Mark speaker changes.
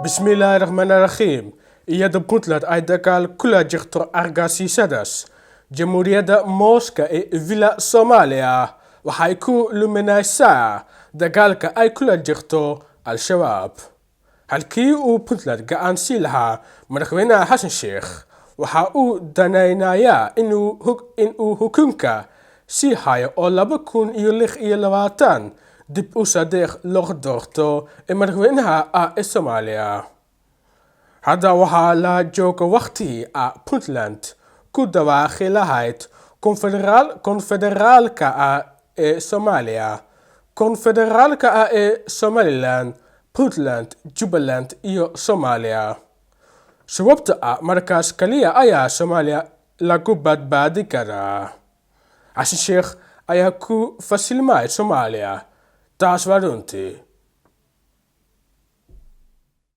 Speaker 1: Bismillahirrahmanirrahim. Iyada Puntland ay dagaal kula jirto argagixisadaas. Jamhuuriyadda Mooska ee Villa Soomaaliya waxay ku luminaysaa dagaalka ay kula jirto Al-Shabaab. Halkii uu Puntland gacan lahaa madaxweynaha Xasan Sheekh, waxa uu danaynayaa inuu hukunka sii hayo oo 2026 dib u sadeeq loo doorto ee madaxweynaha ee Soomaaliya. Hadda waxaa la jooga waqtigii Puntland ku dhawaaqi lahayd konfederaalka ee Soomaaliya, konfederaalka ee Somaliland, Puntland, Jubbaland iyo Soomaaliya. Sababta markaas kaliya ayaa Soomaaliya lagu badbaadi karaa. Xasan Sheekh ayaa ku fasilmay Soomaaliya. Taas waa runtii.